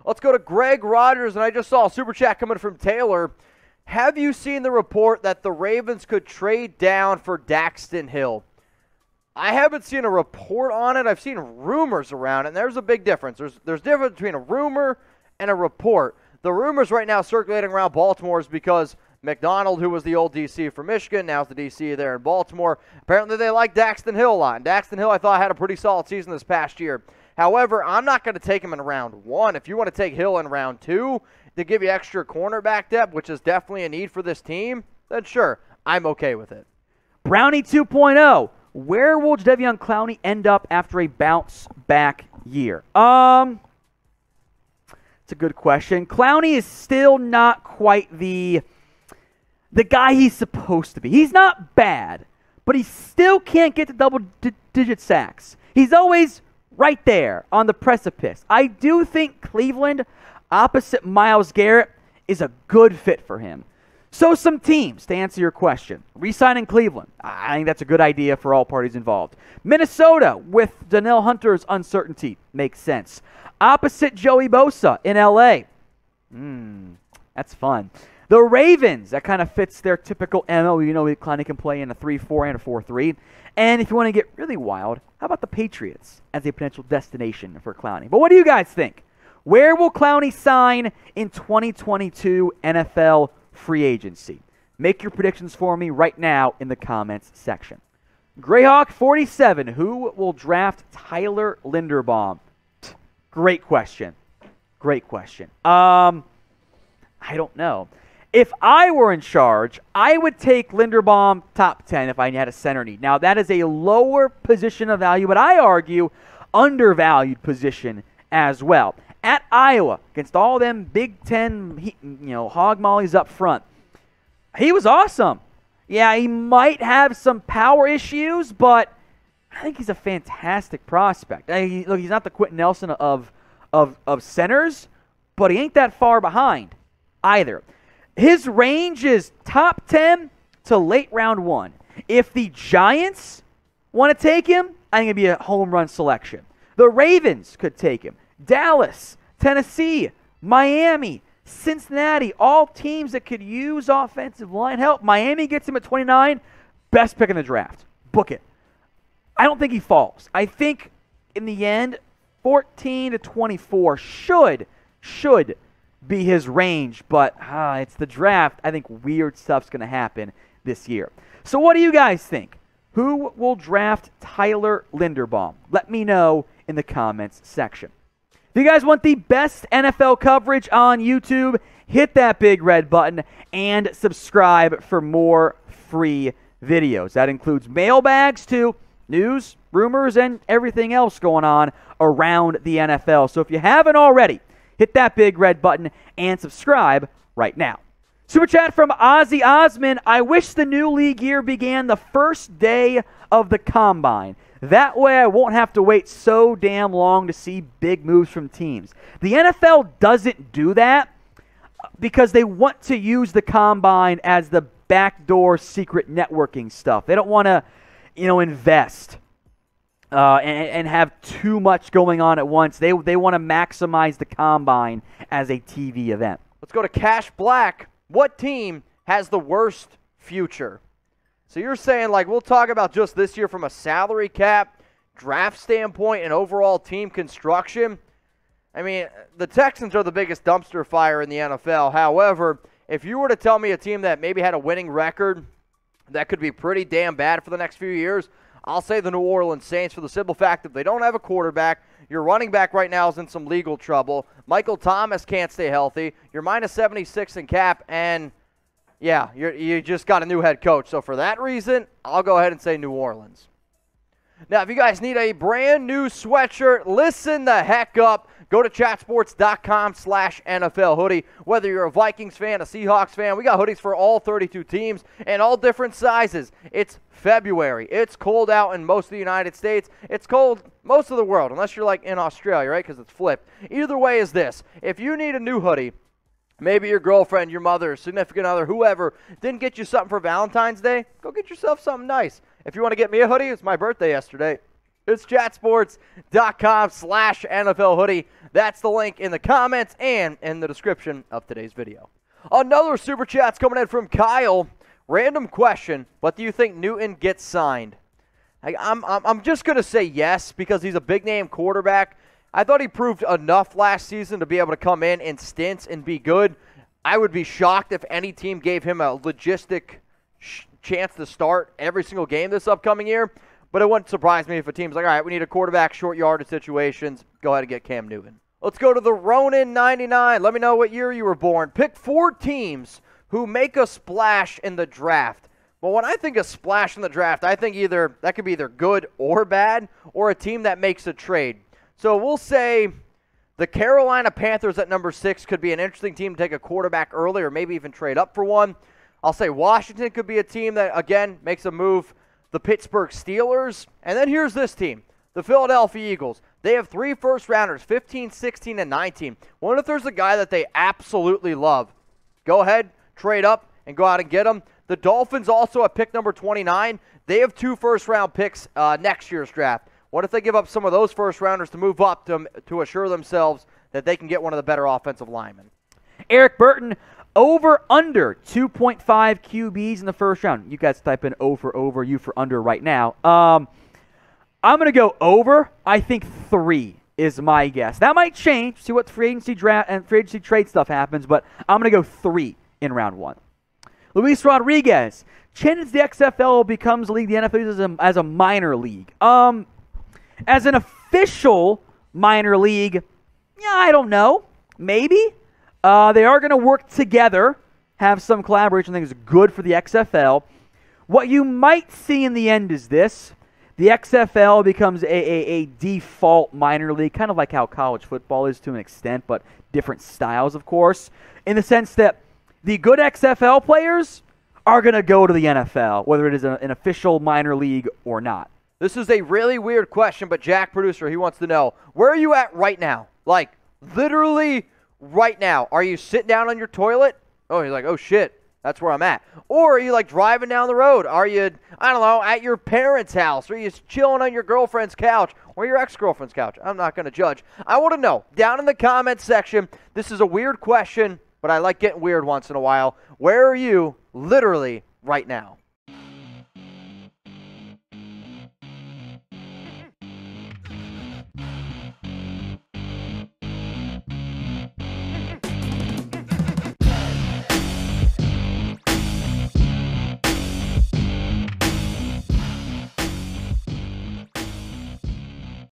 Let's go to Greg Rogers, and I just saw a super chat coming from Taylor. Have you seen the report that the Ravens could trade down for Daxton Hill? I haven't seen a report on it. I've seen rumors around it, and there's a big difference. There's difference between a rumor and a report. The rumors right now circulating around Baltimore is because McDonald, who was the old DC for Michigan, now is the DC there in Baltimore. Apparently they like Daxton Hill a lot. And Daxton Hill, I thought, had a pretty solid season this past year. However, I'm not going to take him in round 1. If you want to take Hill in round 2 to give you extra cornerback depth, which is definitely a need for this team, then sure, I'm okay with it. Brownie 2.0. Where will Jadeveon Clowney end up after a bounce-back year? It's a good question. Clowney is still not quite the guy he's supposed to be. He's not bad, but he still can't get to double-digit sacks. He's always right there on the precipice. I do think Cleveland, opposite Myles Garrett, is a good fit for him. So some teams, to answer your question. Re-signing Cleveland. I think that's a good idea for all parties involved. Minnesota, with Danielle Hunter's uncertainty, makes sense. Opposite Joey Bosa in L.A. That's fun. The Ravens, that kind of fits their typical MO. You know, Clowney can play in a 3-4 and a 4-3. And if you want to get really wild, how about the Patriots as a potential destination for Clowney? But what do you guys think? Where will Clowney sign in 2022 NFL free agency? Make your predictions for me right now in the comments section. Greyhawk 47, who will draft Tyler Linderbaum? Great question. Great question. I don't know. If I were in charge, I would take Linderbaum top 10 if I had a center need. Now, that is a lower position of value, but I argue undervalued position as well. At Iowa, against all them Big Ten, hog mollies up front, he was awesome. Yeah, he might have some power issues, but I think he's a fantastic prospect. Look, he's not the Quentin Nelson of centers, but he ain't that far behind either. His range is top 10 to late round 1. If the Giants want to take him, I think it'd be a home run selection. The Ravens could take him. Dallas, Tennessee, Miami, Cincinnati, all teams that could use offensive line help. Miami gets him at 29, best pick in the draft. Book it. I don't think he falls. I think in the end, 14 to 24 should be his range, but it's the draft. I think weird stuff's going to happen this year. So what do you guys think? Who will draft Tyler Linderbaum? Let me know in the comments section. If you guys want the best NFL coverage on YouTube, hit that big red button and subscribe for more free videos. That includes mailbags too, news, rumors, and everything else going on around the NFL. So if you haven't already, hit that big red button and subscribe right now. Super chat from Ozzy Osman. I wish the new league year began the first day of the combine. That way I won't have to wait so damn long to see big moves from teams. The NFL doesn't do that because they want to use the combine as the backdoor secret networking stuff. They don't want to, invest and have too much going on at once. They want to maximize the combine as a TV event. Let's go to Cash Black. What team has the worst future? So you're saying, we'll talk about just this year from a salary cap, draft standpoint, and overall team construction. I mean, the Texans are the biggest dumpster fire in the NFL. However, if you were to tell me a team that maybe had a winning record that could be pretty damn bad for the next few years, I'll say the New Orleans Saints, for the simple fact that they don't have a quarterback. Your running back right now is in some legal trouble. Michael Thomas can't stay healthy. You're minus 76 in cap, and yeah, you just got a new head coach. So for that reason, I'll go ahead and say New Orleans. Now, if you guys need a brand new sweatshirt, listen the heck up. Go to chatsports.com/NFL hoodie. Whether you're a Vikings fan, a Seahawks fan, we got hoodies for all 32 teams and all different sizes. It's February. It's cold out in most of the United States. It's cold most of the world, unless you're in Australia, right? Because it's flipped. Either way is this. If you need a new hoodie, maybe your girlfriend, your mother, significant other, whoever, didn't get you something for Valentine's Day, go get yourself something nice. If you want to get me a hoodie, it's my birthday yesterday. It's chatsports.com/NFL hoodie. That's the link in the comments and in the description of today's video. Another super chat's coming in from Kyle. Random question, but do you think Newton gets signed? I'm just going to say yes because he's a big-name quarterback. I thought he proved enough last season to be able to come in stints and be good. I would be shocked if any team gave him a logistic chance to start every single game this upcoming year. But it wouldn't surprise me if a team's like, all right, we need a quarterback, short yardage situations. Go ahead and get Cam Newton. Let's go to the Ronin99. Let me know what year you were born. Pick 4 teams who make a splash in the draft. Well, when I think of splash in the draft, I think that could be either good or bad, or a team that makes a trade. So we'll say the Carolina Panthers at number 6 could be an interesting team to take a quarterback early or maybe even trade up for one. I'll say Washington could be a team that, again, makes a move. The Pittsburgh Steelers. And then here's this team, the Philadelphia Eagles. They have 3 first-rounders, 15, 16, and 19. What if there's a guy that they absolutely love? Go ahead, trade up, and go out and get him. The Dolphins also at pick number 29. They have 2 first-round picks next year's draft. What if they give up some of those first-rounders to move up to assure themselves that they can get one of the better offensive linemen? Eric Burton, over/under 2.5 QBs in the first round. You guys type in O for over, U for under right now. I'm going to go over. I think 3 is my guess. That might change. See what free agency draft and free agency trade stuff happens, but I'm going to go 3 in round 1. Luis Rodriguez, chances the XFL becomes a league the NFL uses as a minor league. As an official minor league, yeah, I don't know. Maybe. They are going to work together, have some collaboration. I think is good for the XFL. What you might see in the end is this. The XFL becomes a default minor league, kind of like how college football is to an extent, but different styles, of course, in the sense that the good XFL players are going to go to the NFL, whether it is an official minor league or not. This is a really weird question, but Jack, producer, he wants to know, where are you at right now? Like, literally right now. Are you sitting down on your toilet? Oh, you're like, oh, shit, that's where I'm at. Or are you, like, driving down the road? Are you, I don't know, at your parents' house? Are you chilling on your girlfriend's couch or your ex-girlfriend's couch? I'm not going to judge. I want to know, down in the comments section, this is a weird question, but I like getting weird once in a while. Where are you literally right now?